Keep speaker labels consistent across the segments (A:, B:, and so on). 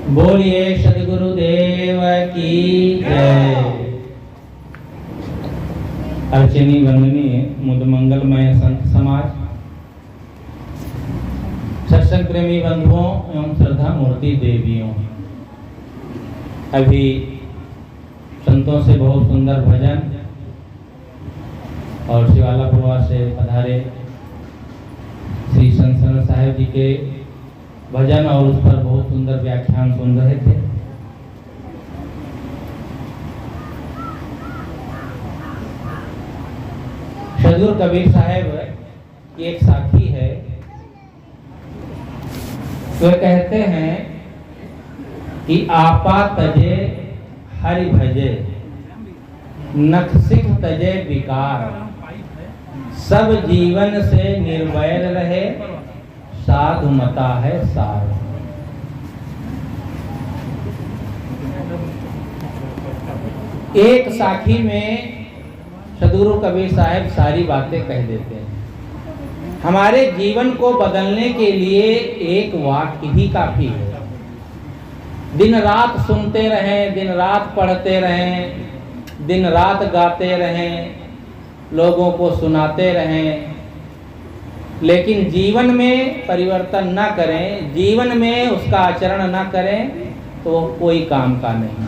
A: बोलिए सद्गुरुदेव की जय। अर्चनी वंदनीय मुद मंगलमय संत समाज, सत्संग प्रेमी बंधुओं एवं श्रद्धा मूर्ति देवियों, अभी संतों से बहुत सुंदर भजन और शिवाला पुरवा से पधारे श्री संत साहेब जी के भजन और उस पर बहुत सुंदर व्याख्यान सुन रहे थे। सदगुरु कबीर साहब एक साथी है, तो कहते हैं कि आपा तजे हरि भजे, नखसिख तजे विकार, सब जीवन से निर्वैर रहे, साधु मता है सार। एक साखी में सद्गुरु कबीर साहब सारी बातें कह देते हैं। हमारे जीवन को बदलने के लिए एक वाक्य ही काफी है। दिन रात सुनते रहें, दिन रात पढ़ते रहें, दिन रात गाते रहें, लोगों को सुनाते रहें, लेकिन जीवन में परिवर्तन ना करें, जीवन में उसका आचरण ना करें, तो कोई काम का नहीं।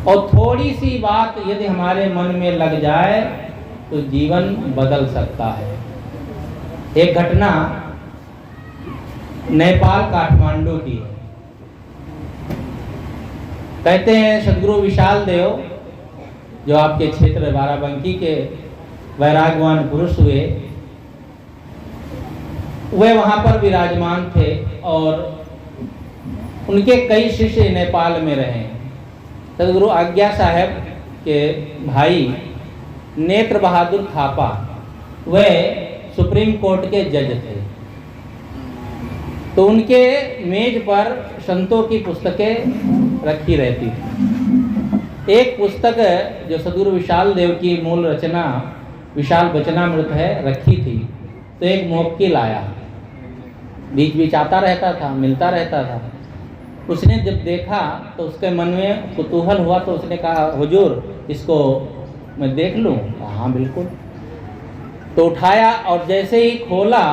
A: और थोड़ी सी बात यदि हमारे मन में लग जाए तो जीवन बदल सकता है। एक घटना नेपाल काठमांडू की है। कहते हैं सद्गुरु विशाल देव, जो आपके क्षेत्र बाराबंकी के वैरागवान पुरुष हुए, वे वहां पर विराजमान थे और उनके कई शिष्य नेपाल में रहे। सद्गुरु आज्ञा साहब के भाई नेत्र बहादुर थापा, वे सुप्रीम कोर्ट के जज थे। तो उनके मेज पर संतों की पुस्तकें रखी रहती थी। एक पुस्तक जो सद्गुरु विशाल देव की मूल रचना विशाल वचनामृत है रखी थी। तो एक मुवक्किल आया, बीच बीच आता रहता था, मिलता रहता था। उसने जब देखा तो उसके मन में कुतूहल हुआ, तो उसने कहा, हुजूर इसको मैं देख लूं? हाँ बिल्कुल। तो उठाया और जैसे ही खोला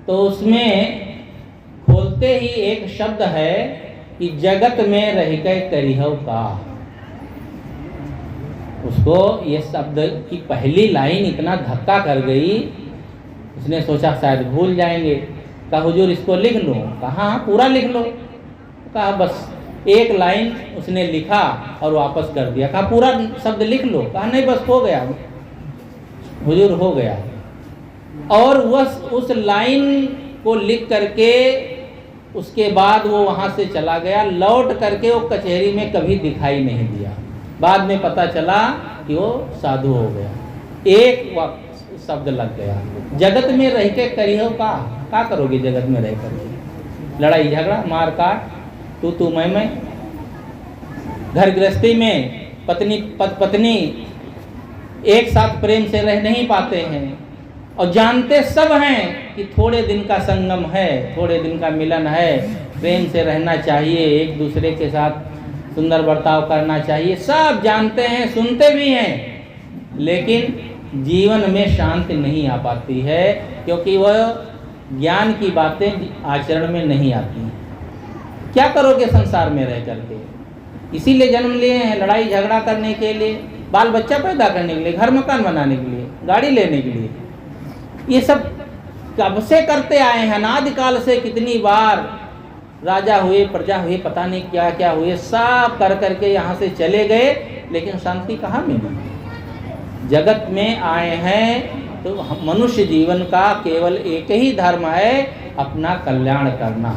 A: तो उसमें खोलते ही एक शब्द है कि जगत में रह के करिहव का। उसको ये शब्द की पहली लाइन इतना धक्का कर गई, उसने सोचा शायद भूल जाएंगे। कहा हुजूर इसको लिख लूं? कहा हाँ पूरा लिख लो। कहा बस एक लाइन उसने लिखा और वापस कर दिया। कहा पूरा शब्द लिख लो? कहा नहीं बस हो गया हुजूर, हो गया। और उस लाइन को लिख करके उसके बाद वो वहां से चला गया। लौट करके वो कचहरी में कभी दिखाई नहीं दिया। बाद में पता चला कि वो साधु हो गया। एक शब्द लग गया, जगत में रह के करियो का करोगे? जगत में रह करके लड़ाई झगड़ा मार काट, तू मैं। घर गृहस्थी में पत्नी एक साथ प्रेम से रह नहीं पाते हैं, और जानते सब हैं कि थोड़े दिन का संगम है, थोड़े दिन का मिलन है, प्रेम से रहना चाहिए, एक दूसरे के साथ सुंदर बर्ताव करना चाहिए, सब जानते हैं, सुनते भी हैं, लेकिन जीवन में शांति नहीं आ पाती है, क्योंकि वह ज्ञान की बातें आचरण में नहीं आती। क्या करोगे संसार में रह करके? इसीलिए जन्म लिए हैं, लड़ाई झगड़ा करने के लिए, बाल बच्चा पैदा करने के लिए, घर मकान बनाने के लिए, गाड़ी लेने के लिए। ये सब कब से करते आए हैं? अनादिकाल से कितनी बार राजा हुए, प्रजा हुए, पता नहीं क्या क्या हुए, सब कर करके यहाँ से चले गए, लेकिन शांति कहाँ मिली? जगत में आए हैं तो मनुष्य जीवन का केवल एक ही धर्म है, अपना कल्याण करना।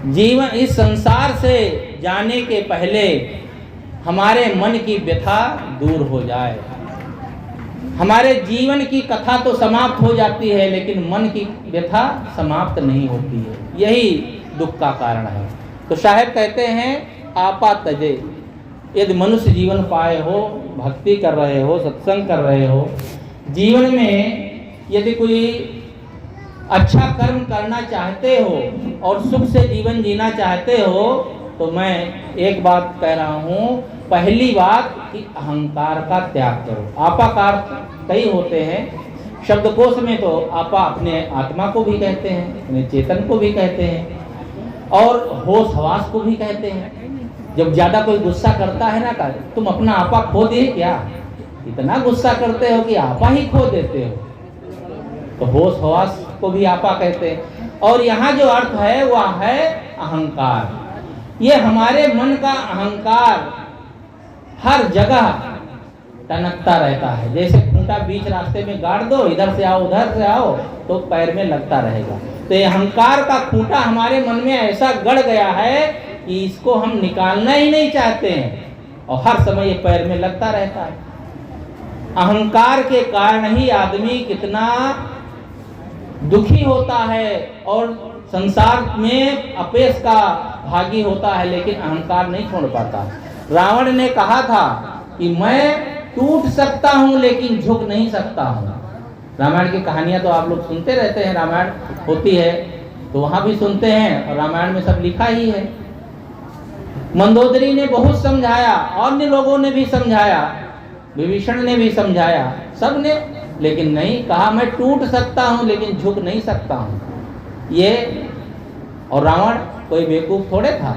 A: जीवन इस संसार से जाने के पहले हमारे मन की व्यथा दूर हो जाए। हमारे जीवन की कथा तो समाप्त हो जाती है, लेकिन मन की व्यथा समाप्त नहीं होती है। यही दुख का कारण है। तो साहब कहते हैं आपा तजे, यदि मनुष्य जीवन पाए हो, भक्ति कर रहे हो, सत्संग कर रहे हो, जीवन में यदि कोई अच्छा कर्म करना चाहते हो और सुख से जीवन जीना चाहते हो, तो मैं एक बात कह रहा हूँ। पहली बात कि अहंकार का त्याग करो। आपा का अर्थ कई होते हैं। शब्दकोश में तो आपा अपने आत्मा को भी कहते हैं, अपने चेतन को भी कहते हैं, और होश हवास को भी कहते हैं। जब ज्यादा कोई गुस्सा करता है ना, तुम अपना आपा खो दिए क्या, इतना गुस्सा करते हो कि आपा ही खो देते हो, तो होश हवास को भी आपा कहते हैं। और यहाँ जो अर्थ है वह है अहंकार। ये हमारे मन का अहंकार हर जगह टनकता रहता है। जैसे खूंटा बीच रास्ते में गाड़ दो, इधर से आओ उधर से आओ, तो पैर में लगता रहेगा। तो ये अहंकार का खूंटा हमारे मन में ऐसा गड़ गया है कि इसको हम निकालना ही नहीं चाहते हैं, और हर समय ये पैर में लगता रहता है। अहंकार के कारण ही आदमी कितना दुखी होता है और संसार में अपेश का भागी होता है, लेकिन अहंकार नहीं छोड़ पाता। रावण ने कहा था कि मैं टूट सकता हूं लेकिन झुक नहीं सकता हूं। रामायण की कहानियां तो आप लोग सुनते रहते हैं, रामायण होती है तो वहां भी सुनते हैं, और रामायण में सब लिखा ही है। मंदोदरी ने बहुत समझाया, अन्य लोगों ने भी समझाया, विभीषण ने भी समझाया, सब ने, लेकिन नहीं, कहा मैं टूट सकता हूं लेकिन झुक नहीं सकता हूं। ये, और रावण कोई बेवकूफ थोड़े था।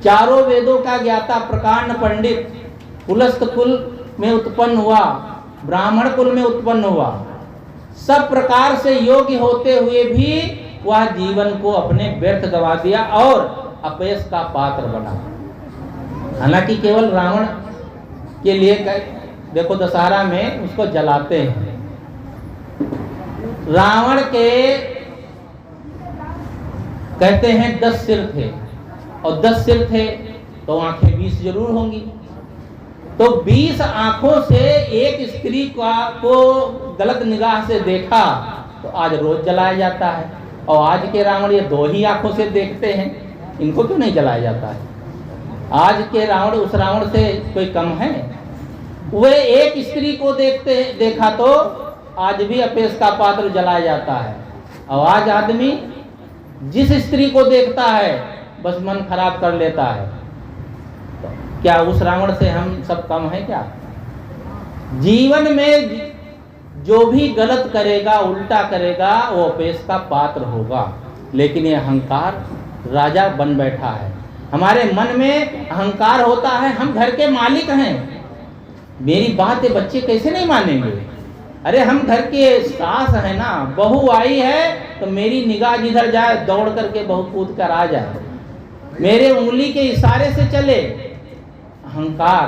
A: चारों वेदों का ज्ञाता, प्रकांड पंडित, पुलस्त कुल में उत्पन्न हुआ, ब्राह्मण कुल में उत्पन्न हुआ, सब प्रकार से योग्य होते हुए भी वह जीवन को अपने व्यर्थ गवा दिया और अपयश का पात्र बना। हालांकि केवल रावण के लिए, देखो दशहरा में उसको जलाते हैं। रावण के कहते हैं 10 सिर थे, और 10 सिर थे तो आंखें 20 जरूर होंगी। तो 20 आंखों से एक स्त्री को गलत निगाह से देखा तो आज रोज जलाया जाता है। और आज के रावण ये 2 ही आंखों से देखते हैं, इनको क्यों नहीं जलाया जाता है? आज के रावण उस रावण से कोई कम है? वे एक स्त्री को देखा तो आज भी अपेश का पात्र जलाया जाता है। और आज आदमी जिस स्त्री को देखता है बस मन खराब कर लेता है। तो क्या उस रावण से हम सब कम है क्या? जीवन में जो भी गलत करेगा, उल्टा करेगा, वो अपेश का पात्र होगा। लेकिन ये अहंकार राजा बन बैठा है। हमारे मन में अहंकार होता है, हम घर के मालिक हैं, मेरी बात ये बच्चे कैसे नहीं मानेंगे? अरे हम घर के सास है ना, बहू आई है तो मेरी निगाह जिधर जाए दौड़ करके बहू कूद कर आ जाए, मेरे उंगली के इशारे से चले। अहंकार,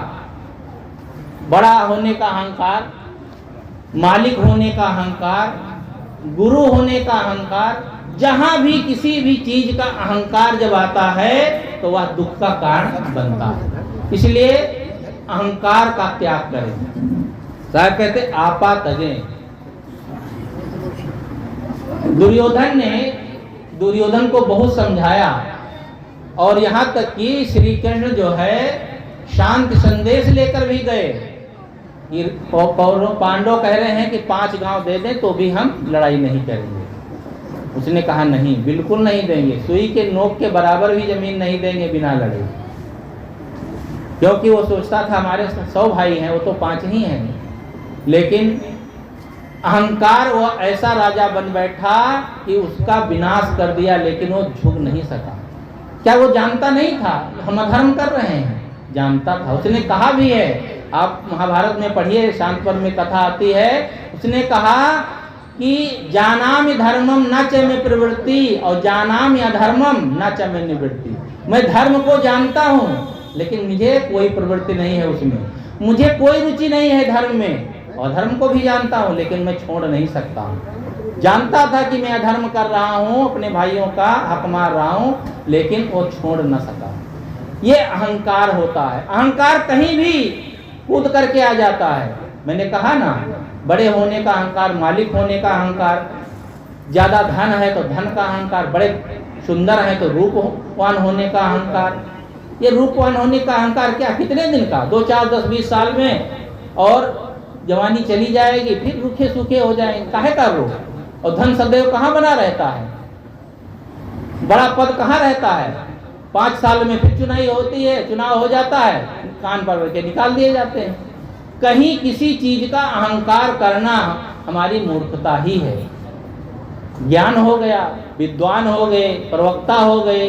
A: बड़ा होने का अहंकार, मालिक होने का अहंकार, गुरु होने का अहंकार, जहां भी किसी भी चीज का अहंकार जब आता है तो वह दुख का कारण बनता है। इसलिए अहंकार का त्याग करें। साहब कहते आपा तजे। दुर्योधन को बहुत समझाया, और यहाँ तक कि श्री कृष्ण जो है शांति संदेश लेकर भी गए। पांडव कह रहे हैं कि 5 गांव दे दें तो भी हम लड़ाई नहीं करेंगे। उसने कहा नहीं, बिल्कुल नहीं देंगे, सुई के नोक के बराबर भी जमीन नहीं देंगे बिना लड़े। क्योंकि वो सोचता था हमारे 100 भाई हैं, वो तो 5 ही हैं। लेकिन अहंकार वो ऐसा राजा बन बैठा कि उसका विनाश कर दिया, लेकिन वो झुक नहीं सका। क्या वो जानता नहीं था हम अधर्म कर रहे हैं? जानता था। उसने कहा भी है, आप महाभारत में पढ़िए, शांत पर्व में कथा आती है, उसने कहा कि जानामि धर्मम न च मे प्रवृत्ति और जानामि अधर्मम न च मे निवृत्ति। मैं धर्म को जानता हूँ लेकिन मुझे कोई प्रवृत्ति नहीं है उसमें, मुझे कोई रुचि नहीं है धर्म में, और धर्म को भी जानता हूँ लेकिन मैं छोड़ नहीं सकता हूँ। जानता था कि मैं अधर्म कर रहा हूँ, अपने भाइयों का हक मार रहा हूँ, लेकिन वो छोड़ न सका। ये अहंकार होता है। अहंकार कहीं भी कूद करके आ जाता है। मैंने कहा ना, बड़े होने का अहंकार, मालिक होने का अहंकार, ज्यादा धन है तो धन का अहंकार, बड़े सुंदर है तो रूपवान होने का अहंकार। ये रूपवान होने का अहंकार क्या कितने दिन का, 2, 4, 10, 20 साल में, और जवानी चली जाएगी, फिर रूखे सूखे हो जाएंगे। काहे का रोग? और धन सदैव कहाँ बना रहता है, बड़ा पद कहाँ रहता है। 5 साल में फिर चुनाव हो जाता है, कान पर के निकाल दिए जाते हैं। कहीं किसी चीज का अहंकार करना हमारी मूर्खता ही है। ज्ञान हो गया, विद्वान हो गए, प्रवक्ता हो गए,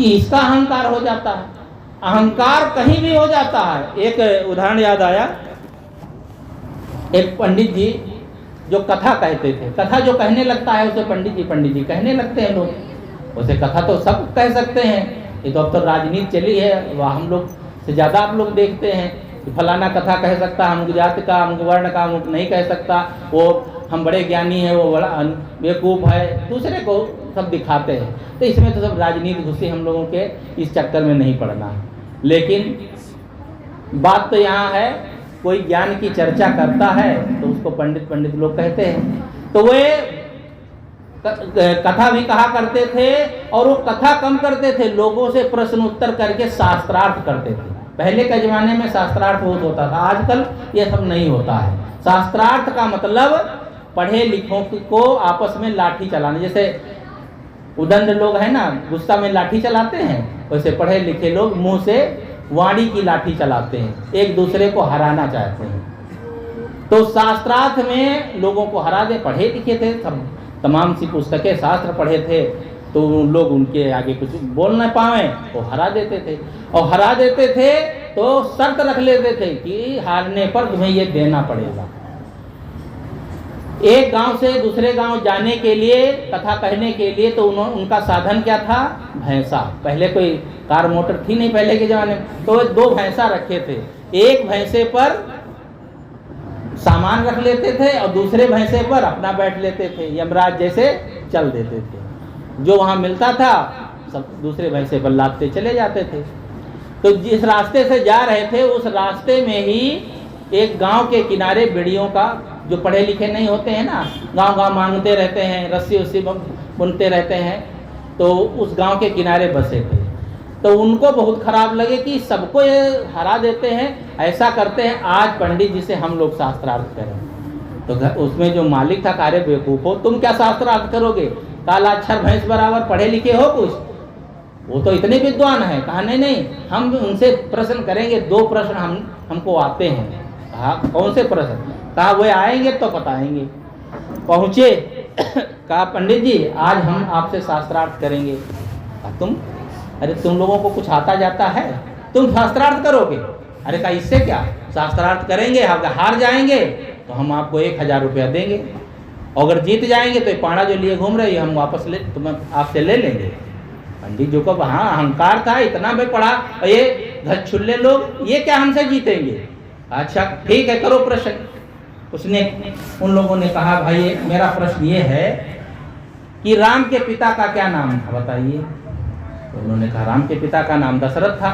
A: इसका अहंकार हो जाता है। अहंकार कहीं भी हो जाता है। एक उदाहरण याद आया, एक पंडित जी जो कथा कहते थे, कथा जो कहने लगता है उसे पंडित जी कहने लगते हैं लोग। उसे कथा तो सब कह सकते हैं, ये तो अब तो राजनीति चली है, वह हम लोग से ज़्यादा आप लोग देखते हैं कि फलाना कथा कह सकता, हम जाति का, हम वर्ण का, हम नहीं कह सकता, वो हम बड़े ज्ञानी हैं, वो बड़ा बेवकूफ़ है, दूसरे को सब दिखाते हैं। तो इसमें तो सब राजनीति घुसी, हम लोगों के इस चक्कर में नहीं पड़ना है। लेकिन बात तो यहाँ है, कोई ज्ञान की चर्चा करता है तो उसको पंडित लोग कहते हैं। तो वे कथा भी कहा करते थे, और वो कथा कम करते थे, लोगों से प्रश्न उत्तर करके शास्त्रार्थ करते थे। पहले के ज़माने में शास्त्रार्थ बहुत होता था, आजकल ये सब नहीं होता है। शास्त्रार्थ का मतलब पढ़े लिखों को आपस में लाठी चलाना, जैसे उदंड लोग हैं ना, गुस्सा में लाठी चलाते हैं, वैसे पढ़े लिखे लोग मुंह से वाणी की लाठी चलाते हैं, एक दूसरे को हराना चाहते हैं। तो शास्त्रार्थ में लोगों को हरा दे, पढ़े लिखे थे सब, तमाम सी पुस्तकें शास्त्र पढ़े थे, तो लोग उनके आगे कुछ बोल न पाए तो हरा देते थे। और हरा देते थे तो शर्त रख लेते थे कि हारने पर तुम्हें ये देना पड़ेगा। एक गांव से दूसरे गांव जाने के लिए, कथा कहने के लिए, तो उनका साधन क्या था? भैंसा। पहले कोई कार मोटर थी नहीं पहले के ज़माने में, तो 2 भैंसा रखे थे। एक भैंसे पर सामान रख लेते थे और दूसरे भैंसे पर अपना बैठ लेते थे, यमराज जैसे चल देते थे। जो वहाँ मिलता था सब दूसरे भैंसे पर लादते चले जाते थे। तो जिस रास्ते से जा रहे थे उस रास्ते में ही एक गांव के किनारे बेड़ियों का, जो पढ़े लिखे नहीं होते हैं ना, गांव मांगते रहते हैं, रस्सी उस्सी बुनते रहते हैं, तो उस गांव के किनारे बसे थे। तो उनको बहुत खराब लगे कि सबको ये हरा देते हैं, ऐसा करते हैं आज पंडित जी से हम लोग शास्त्रार्थ करें। तो उसमें जो मालिक था, कार्य बेवकूफ हो, तुम क्या शास्त्रार्थ करोगे? काला अक्षर भैंस बराबर पढ़े लिखे हो कुछ? वो तो इतने विद्वान है। कहा नहीं, हम उनसे प्रश्न करेंगे, 2 प्रश्न हमको आते हैं। कहा कौन से प्रश्न? कहा वे आएंगे तो बताएंगे। पहुँचे, कहा पंडित जी आज हम आपसे शास्त्रार्थ करेंगे। तुम, अरे तुम लोगों को कुछ आता जाता है, तुम शास्त्रार्थ करोगे? अरे कहा इससे क्या, शास्त्रार्थ करेंगे, अगर हार जाएंगे तो हम आपको 1000 रुपया देंगे, अगर जीत जाएंगे तो ये पाड़ा जो लिए घूम रही हम वापस आपसे ले लेंगे। पंडित जी को हाँ अहंकार था, इतना भी पढ़ा, और ये धच्छुल्ले लोग ये क्या हमसे जीतेंगे? अच्छा ठीक है, करो प्रश्न। उसने, उन लोगों ने कहा भाई मेरा प्रश्न ये है कि राम के पिता का क्या नाम था बताइए। तो उन्होंने कहा राम के पिता का नाम दशरथ था।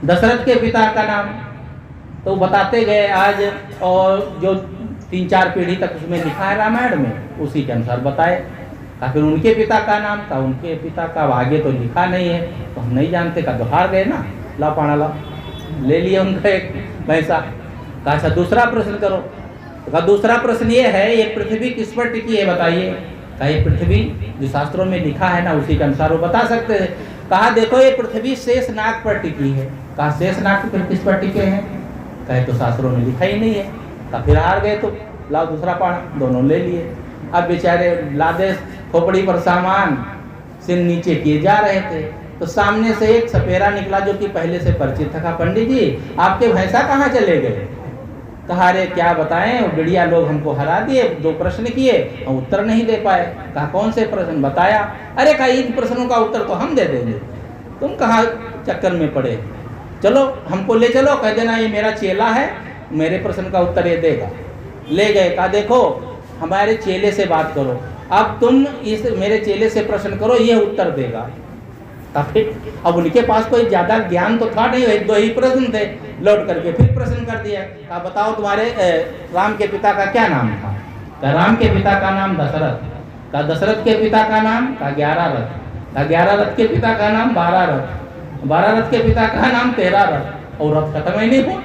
A: दशरथ के पिता का नाम, तो बताते गए आज, और जो 3-4 पीढ़ी तक उसमें लिखा है रामायण में, उसी के अनुसार बताए। फिर उनके पिता का नाम था, उनके पिता का आगे तो लिखा नहीं है, तो हम नहीं जानते। का तो हार गए ना, ला पाना ला, ले लिया उनका एक पैसा। कहा अच्छा दूसरा प्रश्न करो। तो कहा दूसरा प्रश्न ये है, ये पृथ्वी किस पर टिकी है बताइए। कहा ये पृथ्वी जो शास्त्रों में लिखा है ना उसी के अनुसार वो बता सकते हैं। कहा देखो ये पृथ्वी शेषनाग पर टिकी है। कहा शेषनाग फिर किस पर टिके हैं? कहे तो शास्त्रों में लिखा ही नहीं है। कहा फिर हार गए, तो लाओ दूसरा पाना, दोनों ले लिए। अब बेचारे लादे खोपड़ी पर सामान, सिर नीचे किए जा रहे थे, तो सामने से एक सपेरा निकला जो कि पहले से परिचित था। पंडित जी आपके भैंसा कहाँ चले गए? कहा अरे क्या बताएं, वो बढ़िया लोग हमको हरा दिए, 2 प्रश्न किए और उत्तर नहीं दे पाए। कहा कौन से प्रश्न? बताया। अरे कहा इन प्रश्नों का उत्तर तो हम दे देंगे, तुम कहाँ चक्कर में पड़े, चलो हमको ले चलो, कह देना ये मेरा चेला है, मेरे प्रश्न का उत्तर ये देगा। ले गए। कहा देखो हमारे चेले से बात करो, अब तुम इस मेरे चेले से प्रश्न करो, ये उत्तर देगा। फिर अब उनके पास कोई ज्यादा ज्ञान तो था नहीं, 2 ही प्रश्न थे। लौट करके फिर प्रश्न कर दिया। कहा बताओ तुम्हारे राम के पिता का क्या नाम था? कहा राम के पिता का नाम दशरथ। कहा दशरथ के पिता का नाम? कहा 11 रथ। कहा 11 रथ के पिता का नाम? 12 रथ। 12 रथ के पिता का नाम? 13 रथ। और रथ खत्म ही नहीं हो,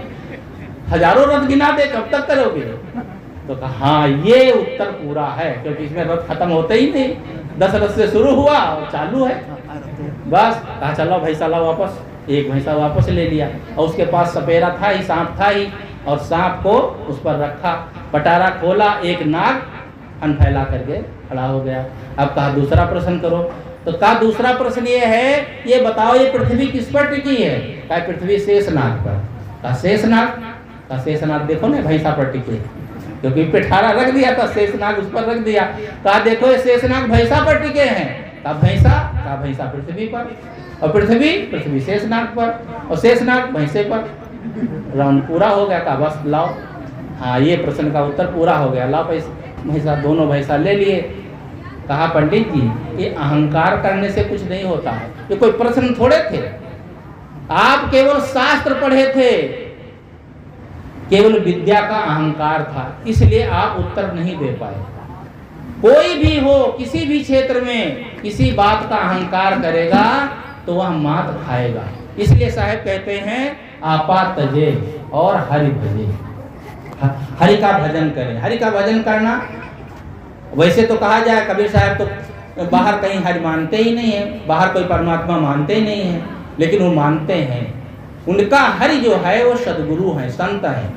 A: हजारों रथ गिना दे, कब तक करोगे? तो कहा हाँ ये उत्तर पूरा है, क्योंकि इसमें रथ खत्म होते ही नहीं, 10 रथ से शुरू हुआ और चालू है। बस कहा चलो भैंसा लाओ वापस, एक भैंसा वापस ले लिया और उसके पास सपेरा था ही, सांप था ही, और सांप को उस पर रखा, पटारा खोला, एक नाग फन फैला करके खड़ा हो गया। अब कहा दूसरा प्रश्न करो। तो कहा दूसरा प्रश्न ये है, ये बताओ ये पृथ्वी किस पर टिकी है? कहा पृथ्वी शेषनाग पर। कहा शेषनाग? कहा शेषनाग देखो ना भैंसा पर टिके, क्योंकि पिठारा रख दिया था, शेषनाग उस पर रख दिया। कहा देखो ये शेषनाग भैंसा पर टिके हैं। कहा भैंसा? कहा भैंसा पृथ्वी पर, और पृथ्वी शेषनाग पर, और शेषनाग भैंसे पर। राउंड पूरा हो गया। कहा बस लाओ, हाँ ये प्रश्न का उत्तर पूरा हो गया, लाओ भैंसा। दोनों भैंसा ले लिए। कहा पंडित जी ये अहंकार करने से कुछ नहीं होता है, ये कोई प्रश्न थोड़े थे, आप केवल शास्त्र पढ़े थे, केवल विद्या का अहंकार था, इसलिए आप उत्तर नहीं दे पाए। कोई भी हो किसी भी क्षेत्र में किसी बात का अहंकार करेगा तो वह मात खाएगा। इसलिए साहब कहते हैं आपा तजे और हरि भजे, हरि का भजन करें। हरि का भजन करना, वैसे तो कहा जाए कबीर साहब तो बाहर कहीं हरि मानते ही नहीं है, बाहर कोई परमात्मा मानते ही नहीं है, लेकिन वो मानते हैं। उनका हरि जो है वो सदगुरु है, संत है,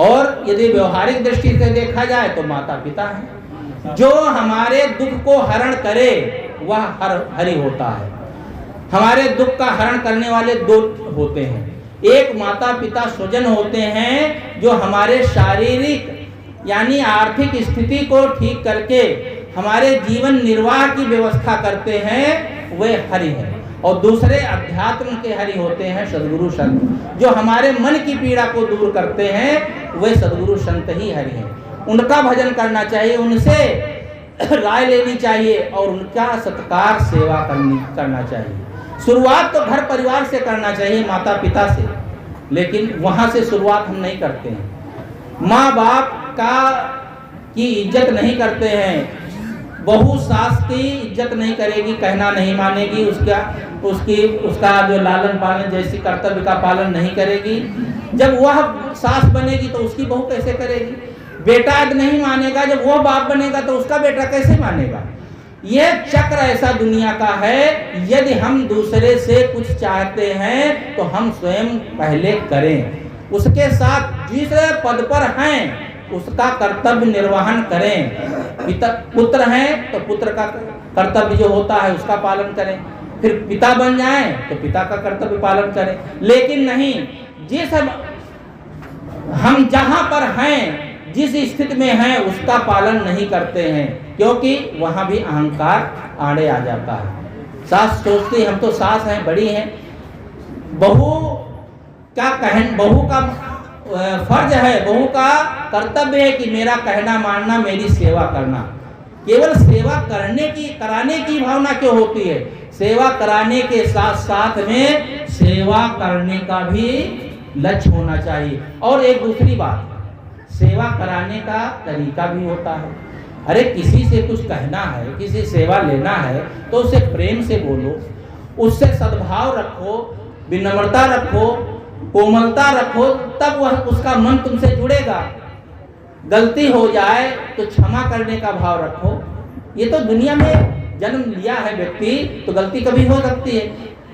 A: और यदि व्यवहारिक दृष्टि से देखा जाए तो माता पिता है। जो हमारे दुख को हरण करे वह हरि होता है। हमारे दुख का हरण करने वाले दो होते हैं, एक माता पिता स्वजन होते हैं जो हमारे शारीरिक यानी आर्थिक स्थिति को ठीक करके हमारे जीवन निर्वाह की व्यवस्था करते हैं, वे हरि हैं। और दूसरे अध्यात्म के हरि होते हैं सदगुरु संत, जो हमारे मन की पीड़ा को दूर करते हैं, वे सदगुरु संत ही हरि हैं। उनका भजन करना चाहिए, उनसे राय लेनी चाहिए और उनका सत्कार सेवा करना चाहिए। शुरुआत तो घर परिवार से करना चाहिए, माता पिता से, लेकिन वहां से शुरुआत हम नहीं करते हैं। माँ बाप की इज्जत नहीं करते हैं, बहू सास की इज्जत नहीं करेगी, कहना नहीं मानेगी, उसका जो लालन पालन जैसी कर्तव्य का पालन नहीं करेगी। जब वह सास बनेगी तो उसकी बहू कैसे करेगी? बेटा नहीं मानेगा, जब वह बाप बनेगा तो उसका बेटा कैसे मानेगा? यह चक्र ऐसा दुनिया का है। यदि हम दूसरे से कुछ चाहते हैं तो हम स्वयं पहले करें, उसके साथ जिस पद पर हैं उसका कर्तव्य निर्वहन करें। पुत्र हैं तो पुत्र का कर्तव्य जो होता है उसका पालन करें, फिर पिता बन जाएं तो पिता का कर्तव्य पालन करें। लेकिन नहीं, जिस हम जहां पर हैं, जिस स्थिति में हैं उसका पालन नहीं करते हैं, क्योंकि वहां भी अहंकार आड़े आ जाता है। सास सोचती हम तो सास हैं, बड़ी हैं, बहू का फर्ज है, बहू का कर्तव्य है कि मेरा कहना मानना, मेरी सेवा करना। केवल सेवा कराने की भावना क्यों होती है? सेवा कराने के साथ साथ में सेवा करने का भी लक्ष्य होना चाहिए। और एक दूसरी बात, सेवा कराने का तरीका भी होता है। अरे किसी से कुछ कहना है, किसी सेवा लेना है तो उसे प्रेम से बोलो, उससे सद्भाव रखो, विनम्रता रखो, कोमलता रखो, तब वह उसका मन तुमसे जुड़ेगा। गलती हो जाए तो क्षमा करने का भाव रखो। ये तो दुनिया में जन्म लिया है व्यक्ति, तो गलती कभी हो सकती है।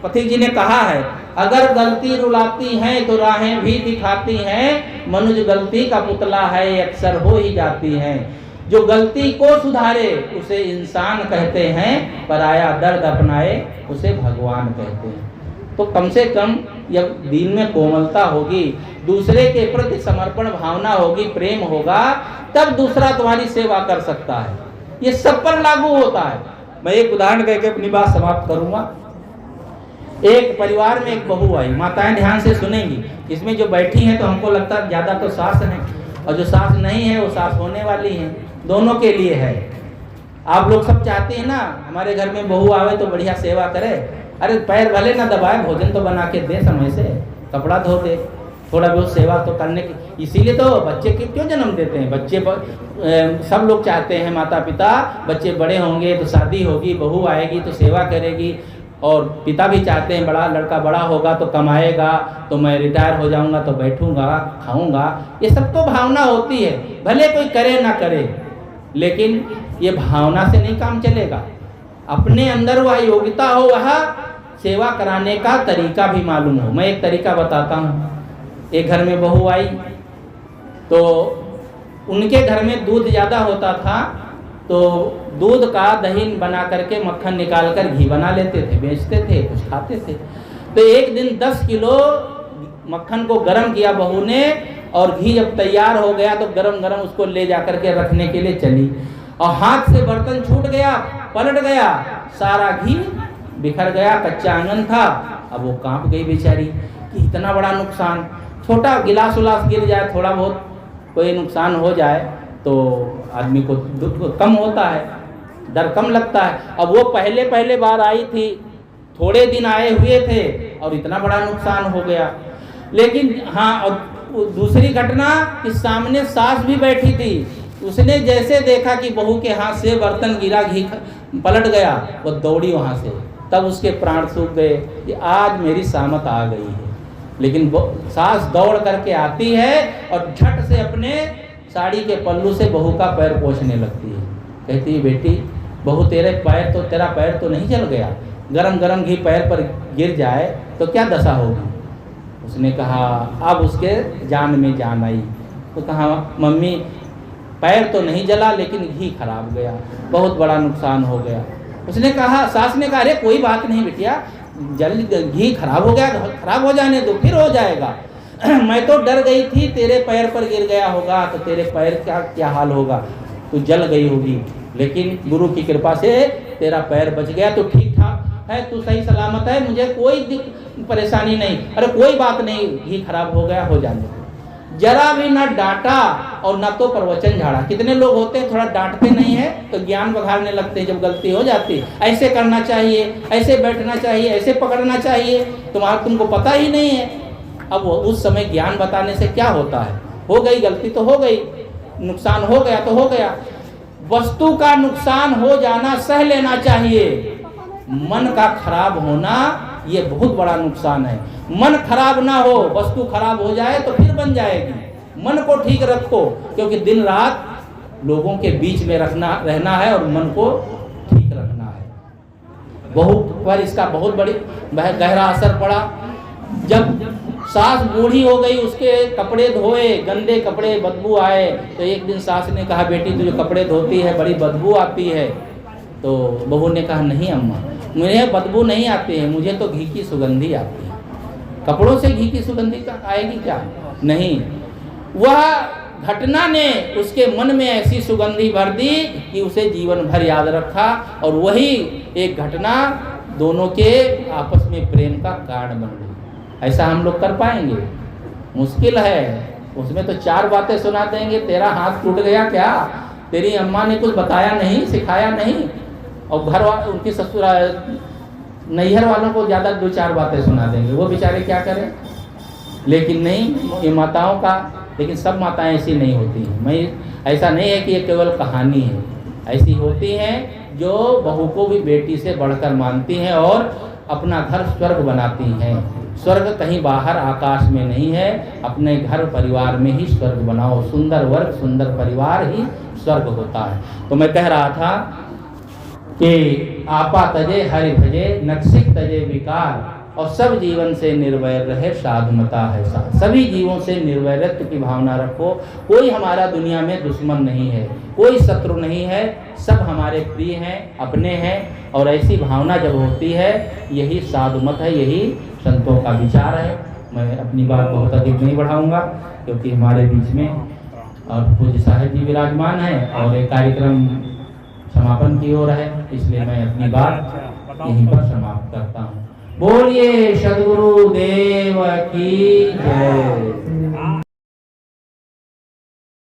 A: पथिक जी ने कहा है, अगर गलती रुलाती है तो राहें भी दिखाती हैं, मनुज गलती का पुतला है अक्सर हो ही जाती हैं। जो गलती को सुधारे उसे इंसान कहते हैं, पराया दर्द अपनाए उसे भगवान कहते हैं। तो कम से कम जब दिल में कोमलता होगी, दूसरे के प्रति समर्पण भावना होगी, प्रेम होगा, तब दूसरा तुम्हारी सेवा कर सकता है। ये सब पर लागू होता है। मैं एक उदाहरण कहकर अपनी बात समाप्त करूंगा। एक परिवार में एक बहू आई, माताएं ध्यान से सुनेंगी, इसमें जो बैठी हैं तो हमको लगता है ज्यादा तो सास है, और जो सास नहीं है वो सास होने वाली है, दोनों के लिए है। आप लोग सब चाहते हैं ना हमारे घर में बहू आवे तो बढ़िया सेवा करे। अरे पैर भले ना दबाए, भोजन तो बना के दे, समय से कपड़ा धो दे, थोड़ा बहुत सेवा तो करने की। इसीलिए तो बच्चे के क्यों जन्म देते हैं? बच्चे सब लोग चाहते हैं, माता पिता, बच्चे बड़े होंगे तो शादी होगी, बहू आएगी तो सेवा करेगी, और पिता भी चाहते हैं बड़ा लड़का बड़ा होगा तो कमाएगा, तो मैं रिटायर हो जाऊंगा तो बैठूंगा खाऊंगा। ये सब तो भावना होती है, भले कोई करे ना करे, लेकिन ये भावना से नहीं काम चलेगा। अपने अंदर वह योग्यता हो, वह सेवा कराने का तरीका भी मालूम हो। मैं एक तरीका बताता हूँ। एक घर में बहू आई तो उनके घर में दूध ज़्यादा होता था, तो दूध का दही बना करके मक्खन निकाल कर घी बना लेते थे, बेचते थे, कुछ खाते थे। तो एक दिन 10 किलो मक्खन को गर्म किया बहू ने, और घी जब तैयार हो गया तो गरम गरम उसको ले जा करके रखने के लिए चली, और हाथ से बर्तन छूट गया, पलट गया, सारा घी बिखर गया। कच्चा आंगन था। अब वो कांप गई बेचारी कि इतना बड़ा नुकसान। छोटा गिलास उलास गिर जाए, थोड़ा बहुत कोई नुकसान हो जाए तो आदमी को दुख कम होता है, डर कम लगता है। अब वो पहले बार आई थी, थोड़े दिन आए हुए थे और इतना बड़ा नुकसान हो गया। लेकिन हाँ, और दूसरी घटना कि सामने सास भी बैठी थी, उसने जैसे देखा कि बहू के हाथ से बर्तन गिरा, घी पलट गया, वो दौड़ी वहाँ से। तब उसके प्राण सूख गए कि आज मेरी सामत आ गई है। लेकिन सास दौड़ करके आती है और झट से अपने साड़ी के पल्लू से बहू का पैर पोंछने लगती है। कहती है, बेटी बहू तेरा पैर तो नहीं जल गया? गरम गरम घी पैर पर गिर जाए तो क्या दशा होगी? उसने कहा, अब उसके जान में जान आई। तो कहा, मम्मी पैर तो नहीं जला लेकिन घी खराब गया, बहुत बड़ा नुकसान हो गया। उसने कहा, सास ने कहा, अरे कोई बात नहीं बिटिया, घी खराब हो गया, खराब हो जाने दो, फिर हो जाएगा। मैं तो डर गई थी तेरे पैर पर गिर गया होगा तो तेरे पैर का क्या हाल होगा, तू जल गई होगी, लेकिन गुरु की कृपा से तेरा पैर बच गया, तो ठीक ठाक है, तू सही सलामत है, मुझे कोई परेशानी नहीं। अरे कोई बात नहीं, घी खराब हो गया, हो जाने दो। जरा भी ना डांटा और ना तो प्रवचन झाड़ा। कितने लोग होते हैं थोड़ा डांटते नहीं है तो ज्ञान बघाड़ने लगते हैं जब गलती हो जाती है। ऐसे करना चाहिए, ऐसे बैठना चाहिए, ऐसे पकड़ना चाहिए, तुमको पता ही नहीं है। अब उस समय ज्ञान बताने से क्या होता है? हो गई गलती तो हो गई, नुकसान हो गया तो हो गया। वस्तु का नुकसान हो जाना सह लेना चाहिए, मन का खराब होना ये बहुत बड़ा नुकसान है। मन खराब ना हो, वस्तु खराब हो जाए तो फिर बन जाएगी। मन को ठीक रखो, क्योंकि दिन रात लोगों के बीच में रहना है और मन को ठीक रखना है। बहू पर इसका बहुत बड़ी गहरा असर पड़ा। जब सास बूढ़ी हो गई, उसके कपड़े धोए, गंदे कपड़े, बदबू आए, तो एक दिन सास ने कहा, बेटी तुझे कपड़े धोती है, बड़ी बदबू आती है। तो बहू ने कहा, नहीं अम्मा, मुझे बदबू नहीं आती है, मुझे तो घी की सुगंधी आती है। कपड़ों से घी की सुगंधी आएगी क्या? नहीं। वह घटना ने उसके मन में ऐसी सुगंधी भर दी कि उसे जीवन भर याद रखा, और वही एक घटना दोनों के आपस में प्रेम का कारण बन गई। ऐसा हम लोग कर पाएंगे? मुश्किल है। उसमें तो 4 बातें सुना देंगे, तेरा हाथ टूट गया क्या, तेरी अम्मा ने कुछ बताया नहीं, सिखाया नहीं, और घर वाले उनकी ससुर नैहर वालों को ज़्यादा 2-4 बातें सुना देंगे, वो बेचारे क्या करें। लेकिन नहीं, ये माताओं का, लेकिन सब माताएं ऐसी नहीं होती हैं। मैं ऐसा नहीं है कि ये केवल कहानी है, ऐसी होती हैं जो बहू को भी बेटी से बढ़कर मानती हैं और अपना घर स्वर्ग बनाती हैं। स्वर्ग कहीं बाहर आकाश में नहीं है, अपने घर परिवार में ही स्वर्ग बनाओ। सुंदर वर्ग, सुंदर परिवार ही स्वर्ग होता है। तो मैं कह रहा था कि आपा तजे हरि भजे, नक्सिक तजे विकार, और सब जीवन से निर्वैर रहे, साधुमता है साथ। सभी जीवों से निर्वैरत्व की भावना रखो। कोई हमारा दुनिया में दुश्मन नहीं है, कोई शत्रु नहीं है, सब हमारे प्रिय हैं, अपने हैं। और ऐसी भावना जब होती है, यही साधुमत है, यही संतों का विचार है। मैं अपनी बात बहुत अधिक नहीं बढ़ाऊंगा, क्योंकि हमारे बीच में और पूज्य साहिब जी विराजमान हैं और एक कार्यक्रम समापन की ओर है, इसलिए मैं अपनी बात यहीं पर समाप्त करता हूँ। बोलिए सद्गुरु देव की जय।